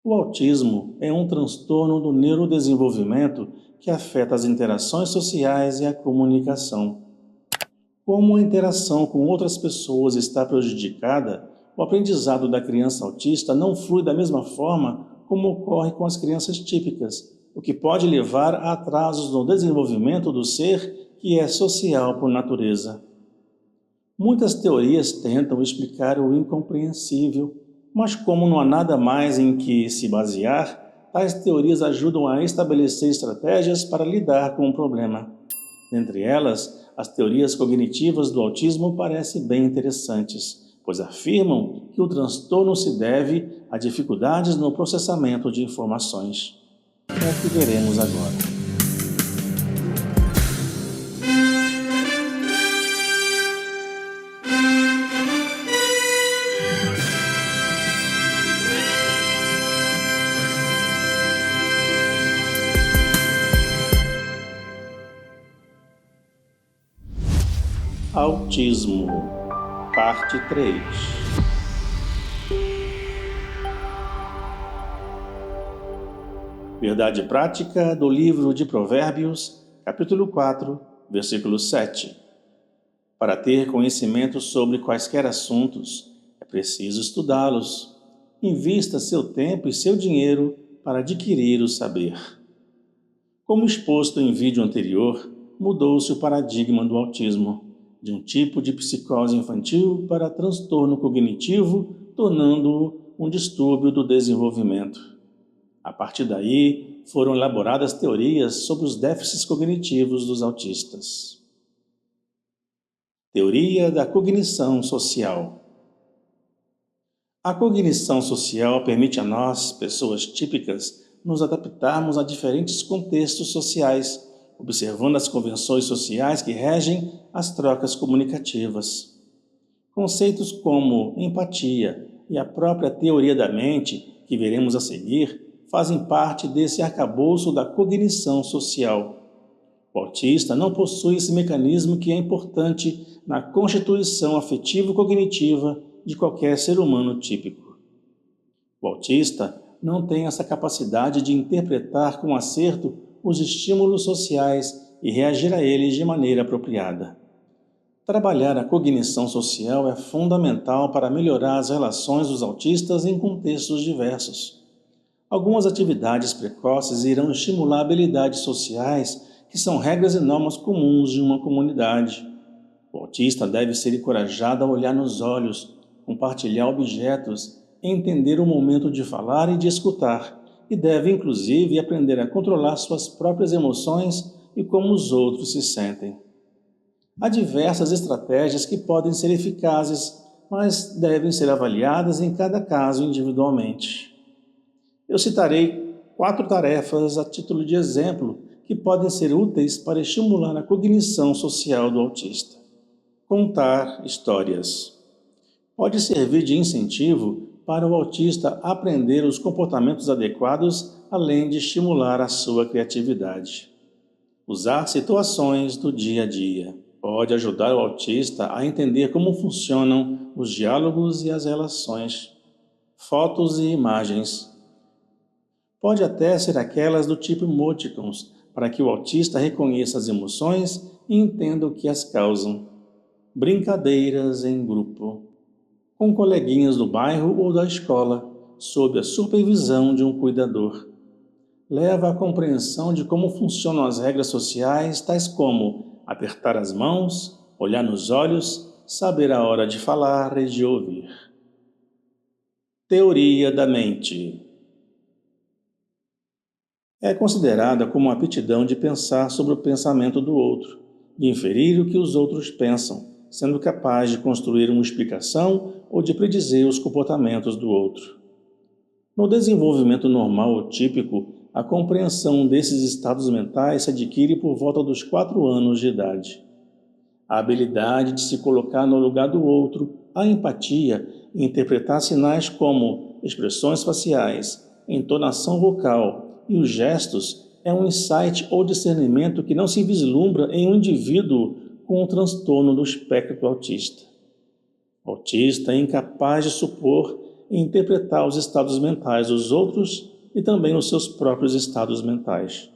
O autismo é um transtorno do neurodesenvolvimento que afeta as interações sociais e a comunicação. Como a interação com outras pessoas está prejudicada, o aprendizado da criança autista não flui da mesma forma como ocorre com as crianças típicas, o que pode levar a atrasos no desenvolvimento do ser que é social por natureza. Muitas teorias tentam explicar o incompreensível, mas como não há nada mais em que se basear, tais teorias ajudam a estabelecer estratégias para lidar com o problema. Dentre elas, as teorias cognitivas do autismo parecem bem interessantes, pois afirmam que o transtorno se deve a dificuldades no processamento de informações. É o que veremos agora. Autismo, parte 3. Verdade prática do livro de Provérbios, capítulo 4, versículo 7. Para ter conhecimento sobre quaisquer assuntos, é preciso estudá-los. Invista seu tempo e seu dinheiro para adquirir o saber. Como exposto em vídeo anterior, mudou-se o paradigma do autismo, de um tipo de psicose infantil para transtorno cognitivo, tornando-o um distúrbio do desenvolvimento. A partir daí, foram elaboradas teorias sobre os déficits cognitivos dos autistas. Teoria da cognição social. A cognição social permite a nós, pessoas típicas, nos adaptarmos a diferentes contextos sociais, observando as convenções sociais que regem as trocas comunicativas. Conceitos como empatia e a própria teoria da mente, que veremos a seguir, fazem parte desse arcabouço da cognição social. O autista não possui esse mecanismo que é importante na constituição afetivo-cognitiva de qualquer ser humano típico. O autista não tem essa capacidade de interpretar com acerto os estímulos sociais e reagir a eles de maneira apropriada. Trabalhar a cognição social é fundamental para melhorar as relações dos autistas em contextos diversos. Algumas atividades precoces irão estimular habilidades sociais que são regras e normas comuns de uma comunidade. O autista deve ser encorajado a olhar nos olhos, compartilhar objetos, entender o momento de falar e de escutar, e deve inclusive aprender a controlar suas próprias emoções e como os outros se sentem. Há diversas estratégias que podem ser eficazes, mas devem ser avaliadas em cada caso individualmente. Eu citarei 4 tarefas a título de exemplo que podem ser úteis para estimular a cognição social do autista. Contar histórias. Pode servir de incentivo para o autista aprender os comportamentos adequados, além de estimular a sua criatividade. Usar situações do dia a dia. Pode ajudar o autista a entender como funcionam os diálogos e as relações. Fotos e imagens. Pode até ser aquelas do tipo emoticons, para que o autista reconheça as emoções e entenda o que as causam. Brincadeiras em grupo. Com coleguinhas do bairro ou da escola, sob a supervisão de um cuidador. Leva à compreensão de como funcionam as regras sociais, tais como apertar as mãos, olhar nos olhos, saber a hora de falar e de ouvir. Teoria da mente. É considerada como a aptidão de pensar sobre o pensamento do outro, de inferir o que os outros pensam, sendo capaz de construir uma explicação ou de predizer os comportamentos do outro. No desenvolvimento normal ou típico, a compreensão desses estados mentais se adquire por volta dos 4 anos de idade. A habilidade de se colocar no lugar do outro, a empatia e interpretar sinais como expressões faciais, entonação vocal e os gestos é um insight ou discernimento que não se vislumbra em um indivíduo com um transtorno do espectro autista. O autista é incapaz de supor em interpretar os estados mentais dos outros e também os seus próprios estados mentais.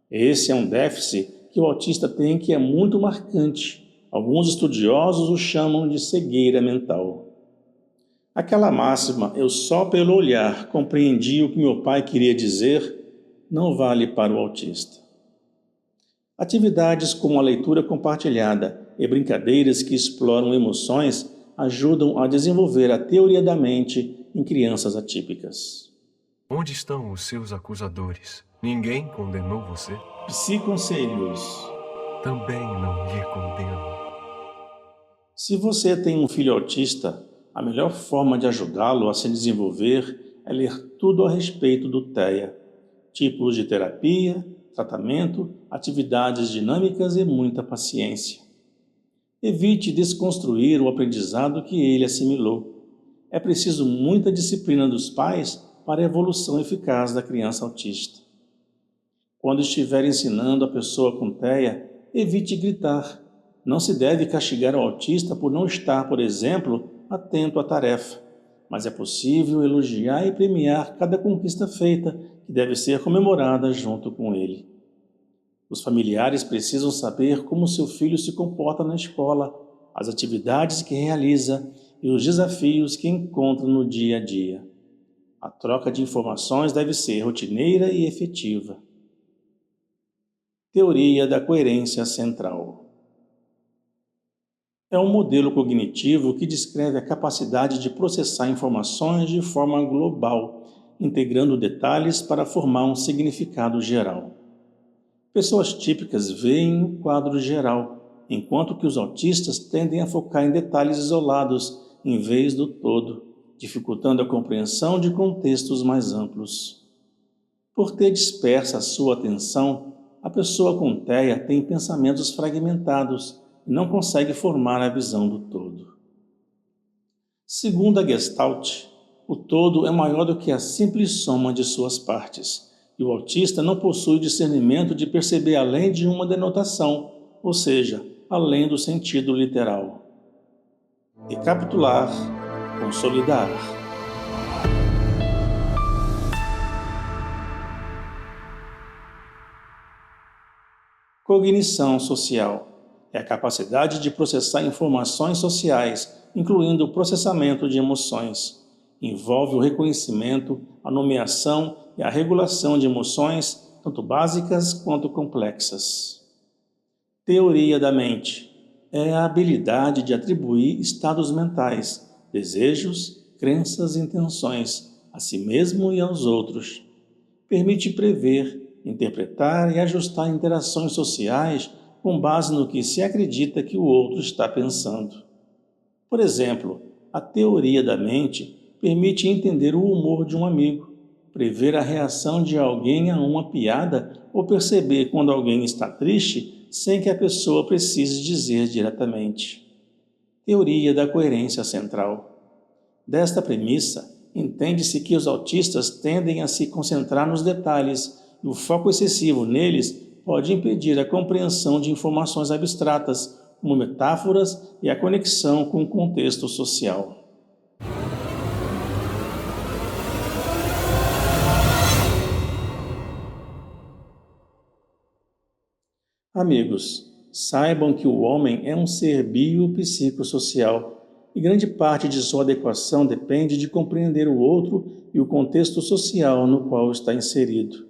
Esse é um déficit que o autista tem que é muito marcante. Alguns estudiosos o chamam de cegueira mental. Aquela máxima, eu só pelo olhar compreendi o que meu pai queria dizer, não vale para o autista. Atividades como a leitura compartilhada e brincadeiras que exploram emoções ajudam a desenvolver a teoria da mente em crianças atípicas. Onde estão os seus acusadores? Ninguém condenou você? Psiconselhos. Também não lhe condeno. Se você tem um filho autista, a melhor forma de ajudá-lo a se desenvolver é ler tudo a respeito do TEA, tipos de terapia, tratamento, atividades dinâmicas e muita paciência. Evite desconstruir o aprendizado que ele assimilou. É preciso muita disciplina dos pais para a evolução eficaz da criança autista. Quando estiver ensinando a pessoa com TEA, evite gritar. Não se deve castigar o autista por não estar, por exemplo, atento à tarefa, mas é possível elogiar e premiar cada conquista feita, que deve ser comemorada junto com ele. Os familiares precisam saber como seu filho se comporta na escola, as atividades que realiza e os desafios que encontra no dia a dia. A troca de informações deve ser rotineira e efetiva. Teoria da coerência central. É um modelo cognitivo que descreve a capacidade de processar informações de forma global, integrando detalhes para formar um significado geral. Pessoas típicas veem o quadro geral, enquanto que os autistas tendem a focar em detalhes isolados, em vez do todo, dificultando a compreensão de contextos mais amplos. Por ter dispersa a sua atenção, a pessoa com TEA tem pensamentos fragmentados e não consegue formar a visão do todo. Segundo a Gestalt, o todo é maior do que a simples soma de suas partes, e o autista não possui discernimento de perceber além de uma denotação, ou seja, além do sentido literal. Recapitular, consolidar. Cognição social é a capacidade de processar informações sociais, incluindo o processamento de emoções. Envolve o reconhecimento, a nomeação e a regulação de emoções, tanto básicas quanto complexas. Teoria da mente é a habilidade de atribuir estados mentais, desejos, crenças e intenções a si mesmo e aos outros. Permite prever, interpretar e ajustar interações sociais com base no que se acredita que o outro está pensando. Por exemplo, a teoria da mente permite entender o humor de um amigo, prever a reação de alguém a uma piada ou perceber quando alguém está triste sem que a pessoa precise dizer diretamente. Teoria da coerência central. Desta premissa, entende-se que os autistas tendem a se concentrar nos detalhes e o foco excessivo neles pode impedir a compreensão de informações abstratas, como metáforas e a conexão com o contexto social. Amigos, saibam que o homem é um ser biopsicossocial e grande parte de sua adequação depende de compreender o outro e o contexto social no qual está inserido.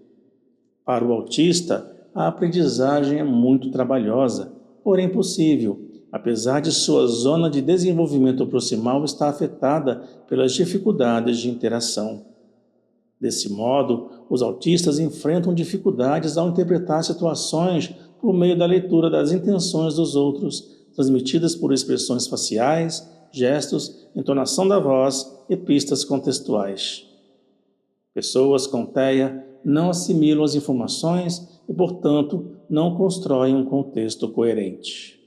Para o autista, a aprendizagem é muito trabalhosa, porém possível, apesar de sua zona de desenvolvimento proximal estar afetada pelas dificuldades de interação. Desse modo, os autistas enfrentam dificuldades ao interpretar situações por meio da leitura das intenções dos outros, transmitidas por expressões faciais, gestos, entonação da voz e pistas contextuais. Pessoas com TEA não assimilam as informações e, portanto, não constroem um contexto coerente.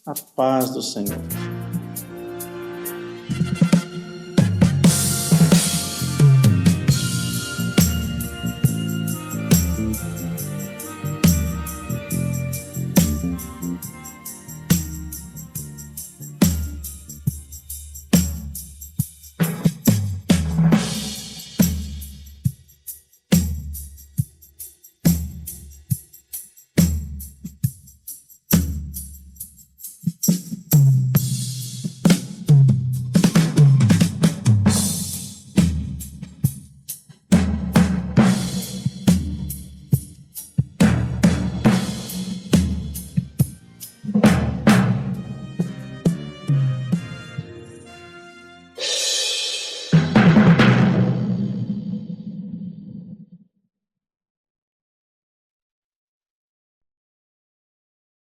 A paz do Senhor.